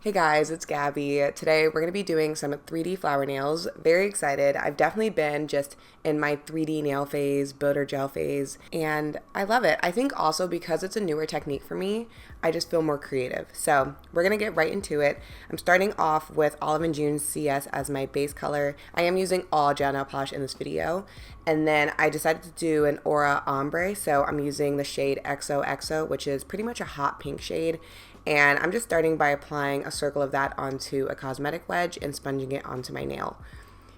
Hey guys, it's Gabby. Today we're going to be doing some 3D flower nails. Very excited. I've definitely been just in my 3D nail phase, builder gel phase, and I love it. I think also because it's a newer technique for me, I just feel more creative. So we're going to get right into it. I'm starting off with Olive and June CS as my base color. I am using all gel nail polish in this video. And then I decided to do an Aura Ombre, so I'm using the shade XOXO, which is pretty much a hot pink shade. And I'm just starting by applying a circle of that onto a cosmetic wedge and sponging it onto my nail.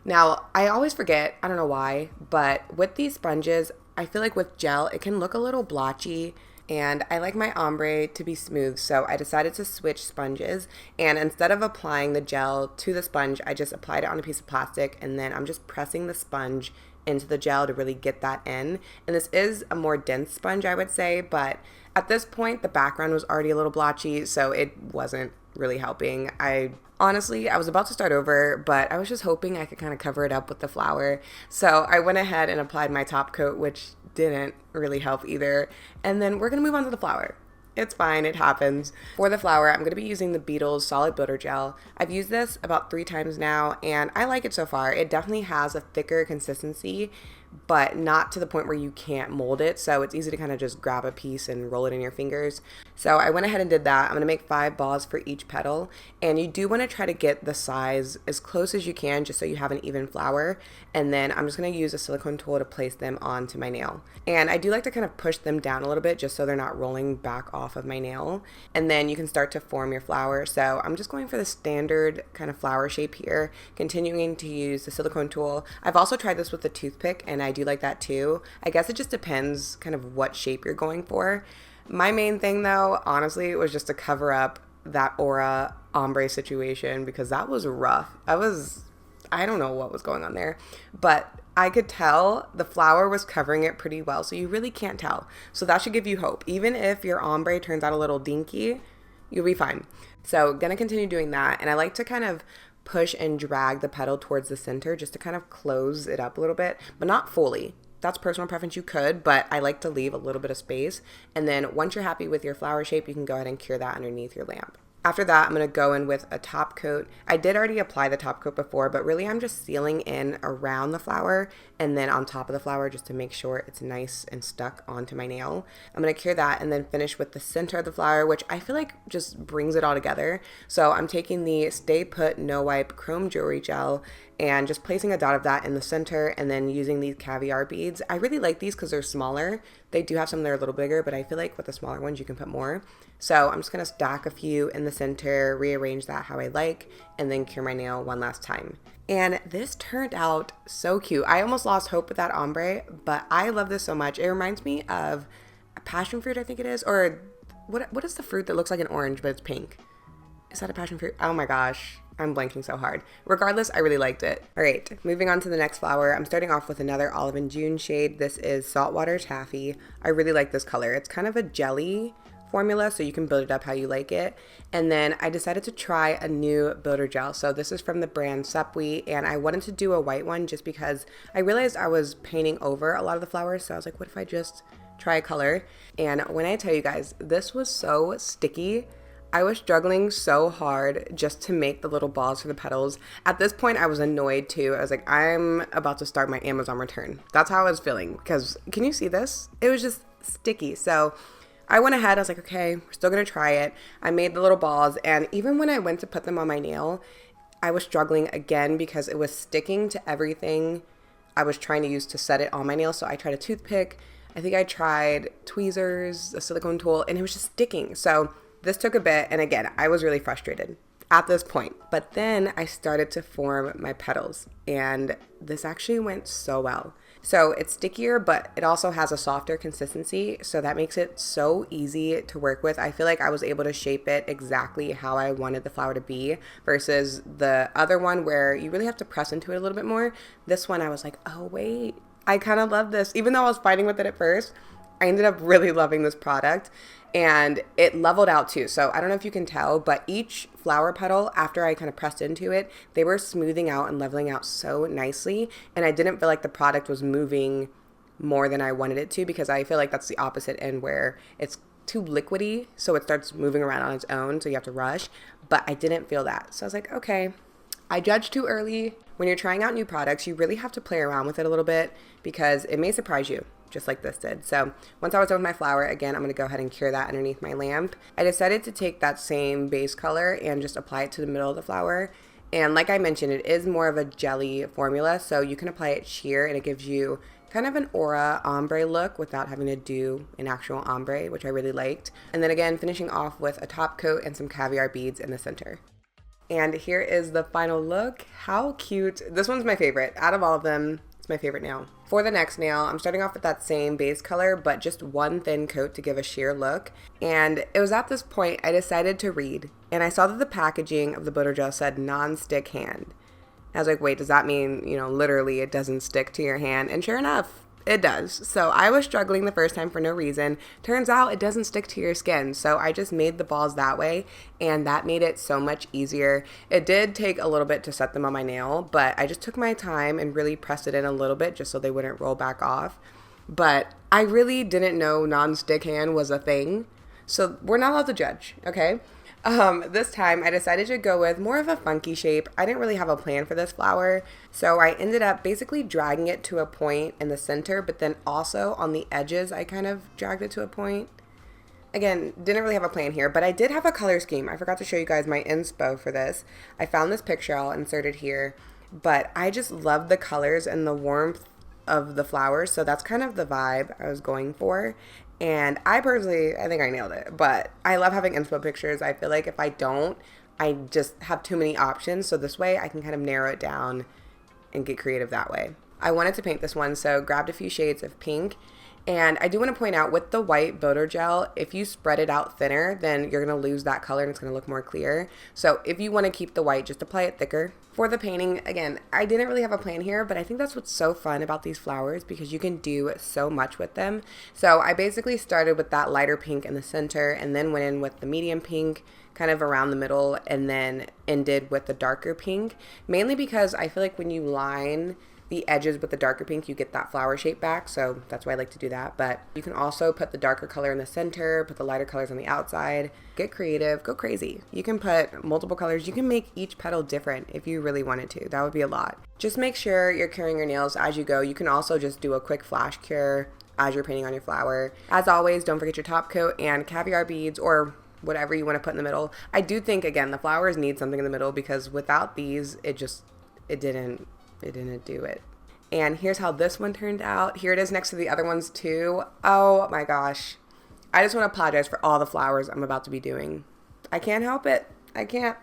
Now, I always forget, I don't know why, but with these sponges, I feel like with gel, it can look a little blotchy. And I like my ombre to be smooth, so I decided to switch sponges. And instead of applying the gel to the sponge, I just applied it on a piece of plastic, and then I'm just pressing the sponge into the gel to really get that in. And this is a more dense sponge, I would say, but at this point, the background was already a little blotchy, so it wasn't really helping. I was about to start over, but I was just hoping I could kind of cover it up with the flower. So I went ahead and applied my top coat, which didn't really help either. And then we're going to move on to the flower. It's fine, it happens. For the flower, I'm going to be using the Beetles Solid Builder Gel. I've used this about 3 times now, and I like it so far. It definitely has a thicker consistency, but not to the point where you can't mold it, so it's easy to kind of just grab a piece and roll it in your fingers. So I went ahead and did that. I'm going to make 5 balls for each petal, and you do want to try to get the size as close as you can just so you have an even flower, and then I'm just going to use a silicone tool to place them onto my nail. And I do like to kind of push them down a little bit just so they're not rolling back off of my nail, and then you can start to form your flower. So I'm just going for the standard kind of flower shape here, continuing to use the silicone tool. I've also tried this with a toothpick, and I do like that too. I guess it just depends kind of what shape you're going for. My main thing though, honestly, was just to cover up that Aura ombre situation because that was rough. I don't know what was going on there, but I could tell the flower was covering it pretty well, so you really can't tell. So that should give you hope. Even if your ombre turns out a little dinky, you'll be fine. So gonna continue doing that, and I like to kind of push and drag the petal towards the center just to kind of close it up a little bit, but not fully. That's personal preference, you could, but I like to leave a little bit of space. And then once you're happy with your flower shape, you can go ahead and cure that underneath your lamp. After that, I'm going to go in with a top coat. I did already apply the top coat before, but really I'm just sealing in around the flower and then on top of the flower just to make sure it's nice and stuck onto my nail. I'm going to cure that and then finish with the center of the flower, which I feel like just brings it all together. So I'm taking the Stay Put No Wipe Chrome Jewelry Gel and just placing a dot of that in the center and then using these caviar beads. I really like these because they're smaller. They do have some that are a little bigger, but I feel like with the smaller ones you can put more. So I'm just going to stack a few in the center, rearrange that how I like, and then cure my nail one last time. And this turned out so cute. I almost lost hope with that ombre, but I love this so much. It reminds me of a passion fruit, I think it is, or what is the fruit that looks like an orange but it's pink? Is that a passion fruit? Oh my gosh. I'm blanking so hard. Regardless, I really liked it. All right, moving on to the next flower. I'm starting off with another Olive and June shade. This is Saltwater Taffy. I really like this color. It's kind of a jelly formula, so you can build it up how you like it. And then I decided to try a new builder gel. So this is from the brand Supwe, and I wanted to do a white one just because I realized I was painting over a lot of the flowers. So I was like, what if I just try a color? And when I tell you guys, this was so sticky. I was struggling so hard just to make the little balls for the petals. At this point, I was annoyed too. I was like, I'm about to start my Amazon return. That's how I was feeling because can you see this? It was just sticky. So I went ahead. I was like, okay, we're still going to try it. I made the little balls. And even when I went to put them on my nail, I was struggling again because it was sticking to everything I was trying to use to set it on my nail. So I tried a toothpick. I think I tried tweezers, a silicone tool, and it was just sticking. So this took a bit, and again, I was really frustrated at this point. But then I started to form my petals, and this actually went so well. So it's stickier, but it also has a softer consistency, so that makes it so easy to work with. I feel like I was able to shape it exactly how I wanted the flower to be versus the other one where you really have to press into it a little bit more. This one, I was like, oh wait, I kind of love this. Even though I was fighting with it at first, I ended up really loving this product. And it leveled out too. So I don't know if you can tell, but each flower petal, after I kind of pressed into it, they were smoothing out and leveling out so nicely. And I didn't feel like the product was moving more than I wanted it to because I feel like that's the opposite end where it's too liquidy, so it starts moving around on its own, so you have to rush, but I didn't feel that. So I was like, okay, I judged too early. When you're trying out new products, you really have to play around with it a little bit because it may surprise you, just like this did. So once I was done with my flower, again, I'm going to go ahead and cure that underneath my lamp. I decided to take that same base color and just apply it to the middle of the flower. And like I mentioned, it is more of a jelly formula, so you can apply it sheer and it gives you kind of an aura ombre look without having to do an actual ombre, which I really liked. And then again, finishing off with a top coat and some caviar beads in the center. And here is the final look. How cute. This one's my favorite. Out of all of them, it's my favorite nail. For the next nail, I'm starting off with that same base color, but just one thin coat to give a sheer look. And it was at this point I decided to read. And I saw that the packaging of the butter gel said non-stick hand. I was like, wait, does that mean, literally it doesn't stick to your hand? And sure enough, it does. So I was struggling the first time for no reason. Turns out it doesn't stick to your skin. So I just made the balls that way, and that made it so much easier. It did take a little bit to set them on my nail, but I just took my time and really pressed it in a little bit just so they wouldn't roll back off. But I really didn't know non-stick hand was a thing. So we're not allowed to judge, okay? This time I decided to go with more of a funky shape. I didn't really have a plan for this flower, so I ended up basically dragging it to a point in the center, but then also on the edges I kind of dragged it to a point. Again, didn't really have a plan here, but I did have a color scheme. I forgot to show you guys my inspo for this. I found this picture, I'll insert it here, but I just love the colors and the warmth of the flowers, so that's kind of the vibe I was going for. And I think I nailed it, but I love having inspo pictures. I feel like if I don't, I just have too many options. So this way I can kind of narrow it down and get creative that way. I wanted to paint this one, so grabbed a few shades of pink. And I do want to point out with the white butter gel, if you spread it out thinner, then you're going to lose that color and it's going to look more clear. So if you want to keep the white, just apply it thicker. For the painting, again, I didn't really have a plan here, but I think that's what's so fun about these flowers because you can do so much with them. So I basically started with that lighter pink in the center and then went in with the medium pink kind of around the middle and then ended with the darker pink, mainly because I feel like when you line the edges with the darker pink, you get that flower shape back, so that's why I like to do that. But you can also put the darker color in the center, put the lighter colors on the outside, get creative, go crazy. You can put multiple colors. You can make each petal different if you really wanted to. That would be a lot. Just make sure you're curing your nails as you go. You can also just do a quick flash cure as you're painting on your flower. As always, don't forget your top coat and caviar beads or whatever you want to put in the middle. I do think, again, the flowers need something in the middle because without these, it didn't do it. And here's how this one turned out. Here it is next to the other ones too. Oh my gosh. I just want to apologize for all the flowers I'm about to be doing. I can't help it. I can't.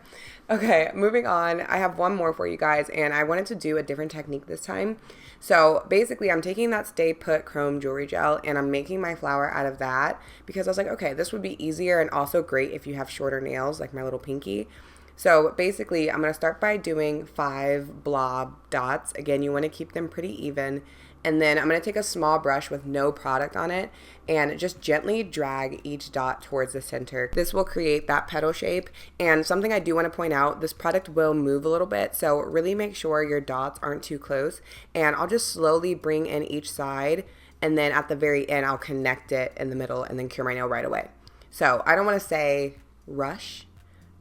Okay, moving on. I have one more for you guys, and I wanted to do a different technique this time. So basically, I'm taking that Stay Put Chrome Jewelry Gel, and I'm making my flower out of that because I was like, okay, this would be easier and also great if you have shorter nails, like my little pinky. So basically, I'm going to start by doing 5 blob dots. Again, you want to keep them pretty even. And then I'm going to take a small brush with no product on it and just gently drag each dot towards the center. This will create that petal shape. And something I do want to point out, this product will move a little bit, so really make sure your dots aren't too close. And I'll just slowly bring in each side, and then at the very end, I'll connect it in the middle and then cure my nail right away. So I don't want to say rush,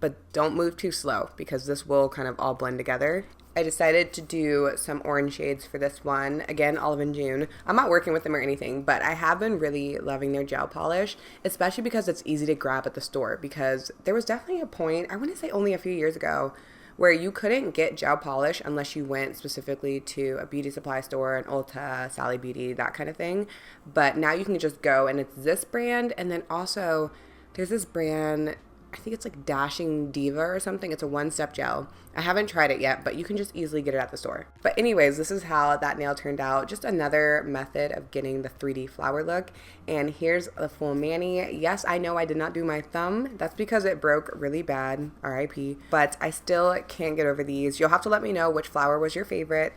but don't move too slow because this will kind of all blend together. I decided to do some orange shades for this one. Again, Olive and June. I'm not working with them or anything, but I have been really loving their gel polish, especially because it's easy to grab at the store, because there was definitely a point, I want to say only a few years ago, where you couldn't get gel polish unless you went specifically to a beauty supply store, an Ulta, Sally Beauty, that kind of thing. But now you can just go, and it's this brand, and then also there's this brand, I think it's like Dashing Diva or something. It's a one-step gel. I haven't tried it yet, but you can just easily get it at the store. But anyways, this is how that nail turned out. Just another method of getting the 3D flower look. And here's the full mani. Yes, I know I did not do my thumb. That's because it broke really bad, RIP. But I still can't get over these. You'll have to let me know which flower was your favorite.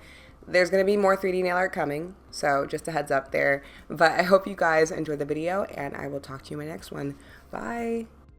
There's going to be more 3D nail art coming, so just a heads up there. But I hope you guys enjoyed the video, and I will talk to you in my next one. Bye!